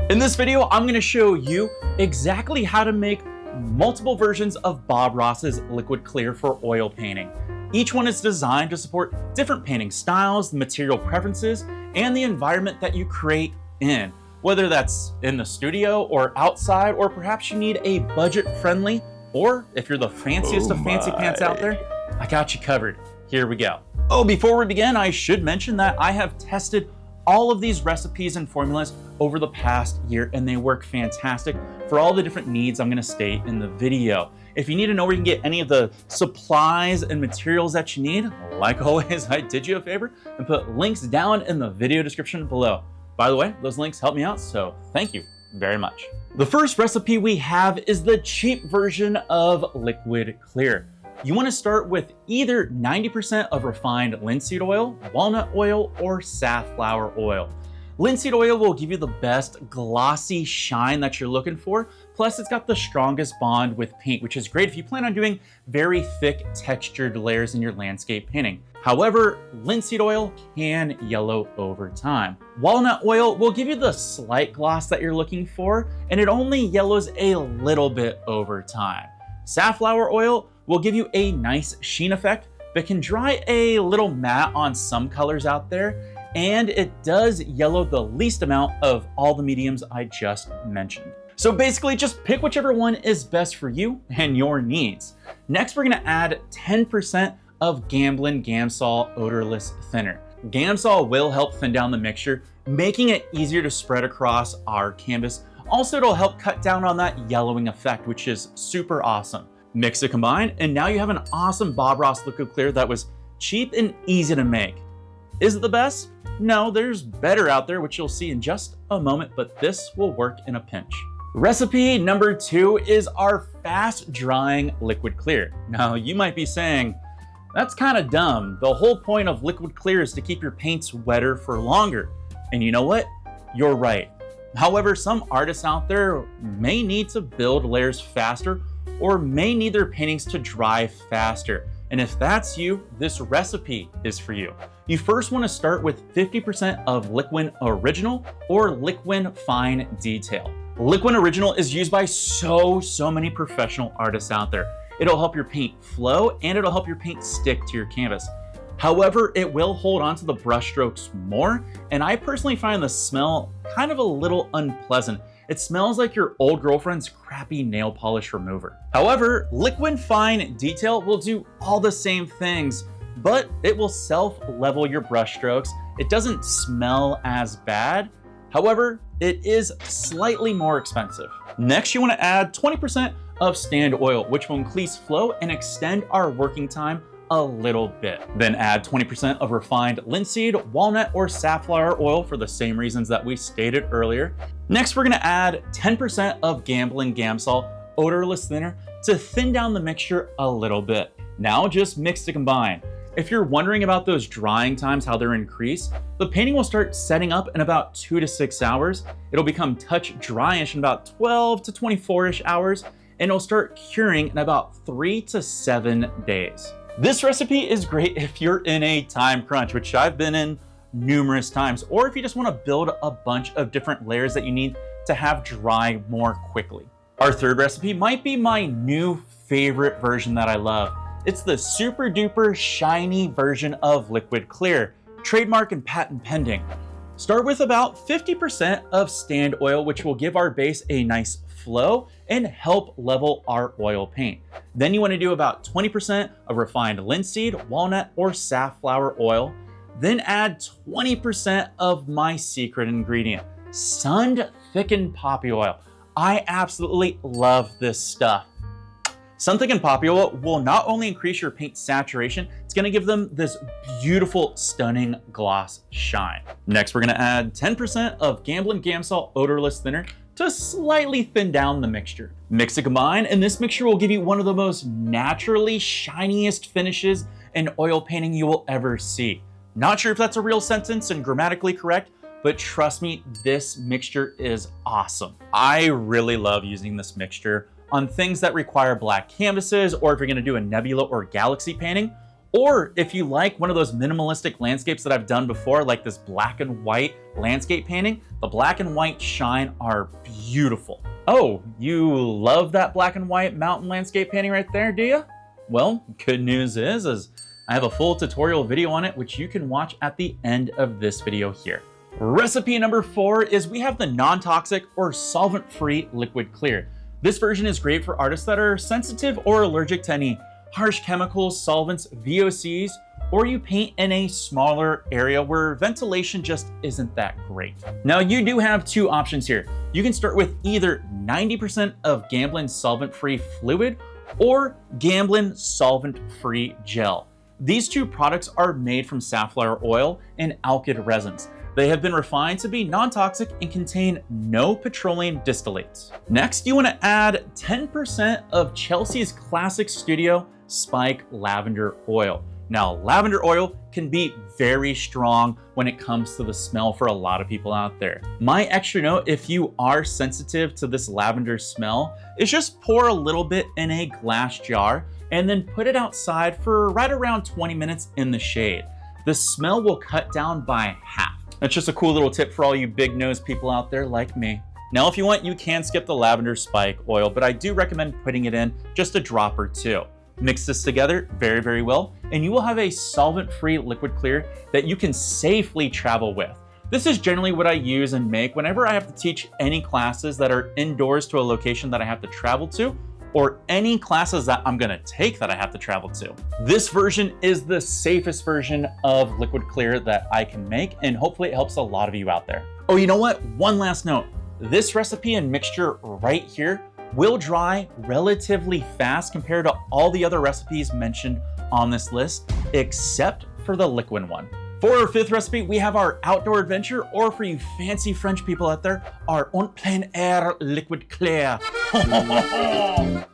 In this video, I'm gonna show you exactly how to make multiple versions of Bob Ross's liquid clear for oil painting. Each one is designed to support different painting styles, material preferences, and the environment that you create in. Whether that's in the studio or outside, or perhaps you need a budget-friendly, or if you're the fanciest of fancy pants out there, I got you covered. Here we go. Oh, before we begin, I should mention that I have tested all of these recipes and formulas over the past year, and they work fantastic for all the different needs I'm gonna state in the video. If you need to know where you can get any of the supplies and materials that you need, like always, I did you a favor and put links down in the video description below. By the way, those links help me out, so thank you very much. The first recipe we have is the cheap version of liquid clear. You want to start with either 90% of refined linseed oil, walnut oil, or safflower oil. Linseed oil will give you the best glossy shine that you're looking for, plus it's got the strongest bond with paint, which is great if you plan on doing very thick textured layers in your landscape painting. However, linseed oil can yellow over time. Walnut oil will give you the slight gloss that you're looking for, and it only yellows a little bit over time. Safflower oil will give you a nice sheen effect, but can dry a little matte on some colors out there, and it does yellow the least amount of all the mediums I just mentioned. So basically just pick whichever one is best for you and your needs. Next, we're gonna add 10% of Gamblin Gamsol Odorless Thinner. Gamsol will help thin down the mixture, making it easier to spread across our canvas. Also, it'll help cut down on that yellowing effect, which is super awesome. Mix it combined, and now you have an awesome Bob Ross liquid clear that was cheap and easy to make. Is it the best? No, there's better out there, which you'll see in just a moment, but this will work in a pinch. Recipe number 2 is our fast drying liquid clear. Now, you might be saying, that's kind of dumb. The whole point of liquid clear is to keep your paints wetter for longer. And you know what? You're right. However, some artists out there may need to build layers faster or may need their paintings to dry faster. And if that's you, this recipe is for you. You first want to start with 50% of Liquid Original or Liquid Fine Detail. Liquid Original is used by so many professional artists out there. It'll help your paint flow and it'll help your paint stick to your canvas. However, it will hold onto the brush strokes more, and I personally find the smell kind of a little unpleasant. It smells like your old girlfriend's crappy nail polish remover. However, Liquid Fine Detail will do all the same things, but it will self-level your brush strokes. It doesn't smell as bad. However, it is slightly more expensive. Next, you want to add 20% of stand oil, which will increase flow and extend our working time a little bit. Then add 20% of refined linseed, walnut, or safflower oil for the same reasons that we stated earlier. Next, we're gonna add 10% of Gamblin Gamsol Odorless Thinner to thin down the mixture a little bit. Now just mix to combine. If you're wondering about those drying times, how they're increased, the painting will start setting up in about 2 to 6 hours. It'll become touch dryish in about 12 to 24-ish hours, and it'll start curing in about 3 to 7 days. This recipe is great if you're in a time crunch, which I've been in numerous times, or if you just want to build a bunch of different layers that you need to have dry more quickly. Our third recipe might be my new favorite version that I love. It's the super duper shiny version of liquid clear, trademark and patent pending. Start with about 50% of stand oil, which will give our base a nice flow and help level our oil paint. Then you want to do about 20% of refined linseed, walnut, or safflower oil. Then add 20% of my secret ingredient, sun thickened poppy oil. I absolutely love this stuff. Sun thickened poppy oil will not only increase your paint saturation, it's gonna give them this beautiful, stunning gloss shine. Next, we're gonna add 10% of Gamblin Gamsol Odorless Thinner to slightly thin down the mixture. Mix it combine, and this mixture will give you one of the most naturally shiniest finishes in oil painting you will ever see. Not sure if that's a real sentence and grammatically correct, but trust me, this mixture is awesome. I really love using this mixture on things that require black canvases, or if you're gonna do a nebula or galaxy painting, Or if you like one of those minimalistic landscapes that I've done before, like this black and white landscape painting, the black and white shine are beautiful. Oh, you love that black and white mountain landscape painting right there, do you? Well, good news is I have a full tutorial video on it, which you can watch at the end of this video here. Recipe number 4 is we have the non-toxic or solvent-free liquid clear. This version is great for artists that are sensitive or allergic to any harsh chemicals, solvents, VOCs, or you paint in a smaller area where ventilation just isn't that great. Now you do have 2 options here. You can start with either 90% of Gamblin solvent-free fluid or Gamblin solvent-free gel. These 2 products are made from safflower oil and alkyd resins. They have been refined to be non-toxic and contain no petroleum distillates. Next, you want to add 10% of Chelsea's Classic Studio Spike Lavender Oil. Now, lavender oil can be very strong when it comes to the smell for a lot of people out there. My extra note, if you are sensitive to this lavender smell, is just pour a little bit in a glass jar and then put it outside for right around 20 minutes in the shade. The smell will cut down by half. That's just a cool little tip for all you big nose people out there like me. Now, if you want, you can skip the lavender spike oil, but I do recommend putting it in just a drop or 2. Mix this together very, very well, and you will have a solvent-free liquid clear that you can safely travel with. This is generally what I use and make whenever I have to teach any classes that are indoors to a location that I have to travel to, or any classes that I'm gonna take that I have to travel to. This version is the safest version of liquid clear that I can make, and hopefully it helps a lot of you out there. Oh, you know what? One last note. This recipe and mixture right here will dry relatively fast compared to all the other recipes mentioned on this list, except for the liquid one. For our 5th recipe, we have our outdoor adventure, or for you fancy French people out there, our plein air liquid clear.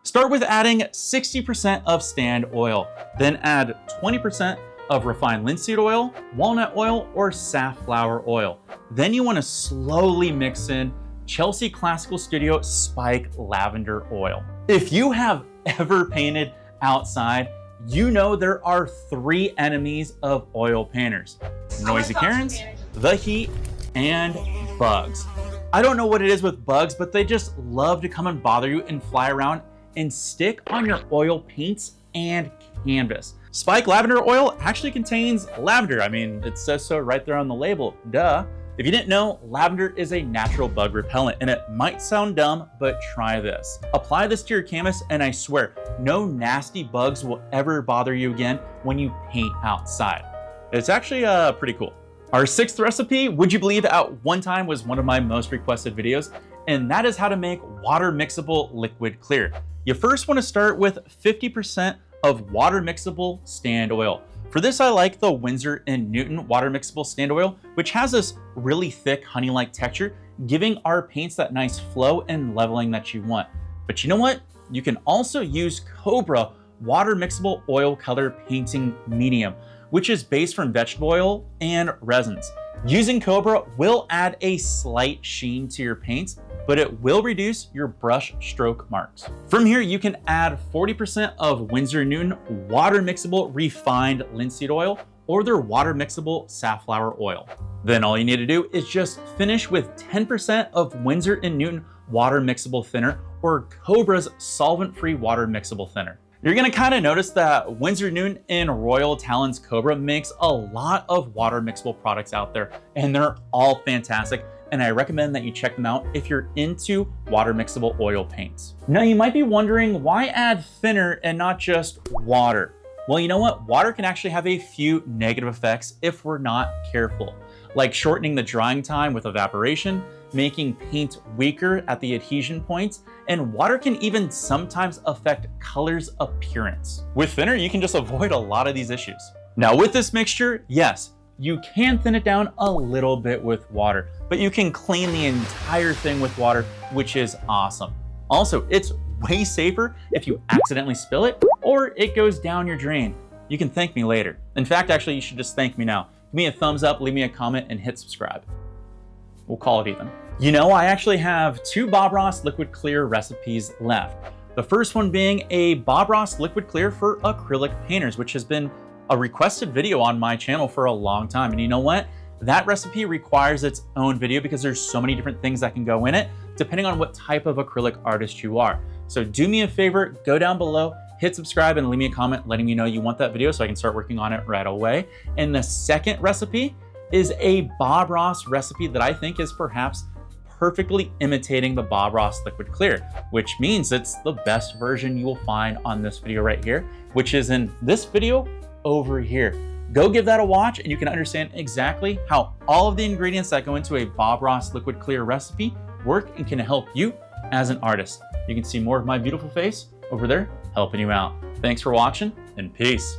Start with adding 60% of stand oil, then add 20% of refined linseed oil, walnut oil, or safflower oil. Then you want to slowly mix in Chelsea Classical Studio Spike Lavender Oil. If you have ever painted outside, you know there are 3 enemies of oil painters: noisy Karens, the heat, and bugs. I don't know what it is with bugs, but they just love to come and bother you and fly around and stick on your oil paints and canvas. Spike Lavender Oil actually contains lavender. I mean, it says so right there on the label, duh. If you didn't know, lavender is a natural bug repellent, and it might sound dumb, but try this. Apply this to your canvas, and I swear, no nasty bugs will ever bother you again when you paint outside. It's actually pretty cool. Our 6th recipe, would you believe, at one time was one of my most requested videos, and that is how to make water-mixable liquid clear. You first want to start with 50% of water-mixable stand oil. For this, I like the Winsor & Newton water-mixable stand oil, which has this really thick honey-like texture, giving our paints that nice flow and leveling that you want. But you know what? You can also use Cobra water-mixable oil color painting medium, which is based from vegetable oil and resins. Using Cobra will add a slight sheen to your paints, but it will reduce your brush stroke marks. From here, you can add 40% of Winsor & Newton water-mixable refined linseed oil or their water-mixable safflower oil. Then all you need to do is just finish with 10% of Winsor & Newton water-mixable thinner or Cobra's solvent-free water-mixable thinner. You're gonna kind of notice that Winsor & Newton and Royal Talons Cobra makes a lot of water-mixable products out there, and they're all fantastic. And I recommend that you check them out if you're into water-mixable oil paints. Now you might be wondering, why add thinner and not just water? Well, you know what? Water can actually have a few negative effects if we're not careful, like shortening the drying time with evaporation, making paint weaker at the adhesion points, and water can even sometimes affect color's appearance. With thinner, you can just avoid a lot of these issues. Now with this mixture, yes, you can thin it down a little bit with water, but you can clean the entire thing with water, which is awesome. Also, it's way safer if you accidentally spill it or it goes down your drain. You can thank me later. In fact, actually, you should just thank me now. Give me a thumbs up, leave me a comment, and hit subscribe. We'll call it even. You know, I actually have 2 Bob Ross liquid clear recipes left. The first one being a Bob Ross liquid clear for acrylic painters, which has been a requested video on my channel for a long time. And you know what? That recipe requires its own video because there's so many different things that can go in it, depending on what type of acrylic artist you are. So do me a favor, go down below, hit subscribe and leave me a comment letting me know you want that video so I can start working on it right away. And the second recipe is a Bob Ross recipe that I think is perhaps perfectly imitating the Bob Ross Liquid Clear, which means it's the best version you will find on this video right here, which is in this video over here. Go give that a watch and you can understand exactly how all of the ingredients that go into a Bob Ross Liquid Clear recipe work and can help you as an artist. You can see more of my beautiful face over there helping you out. Thanks for watching and peace.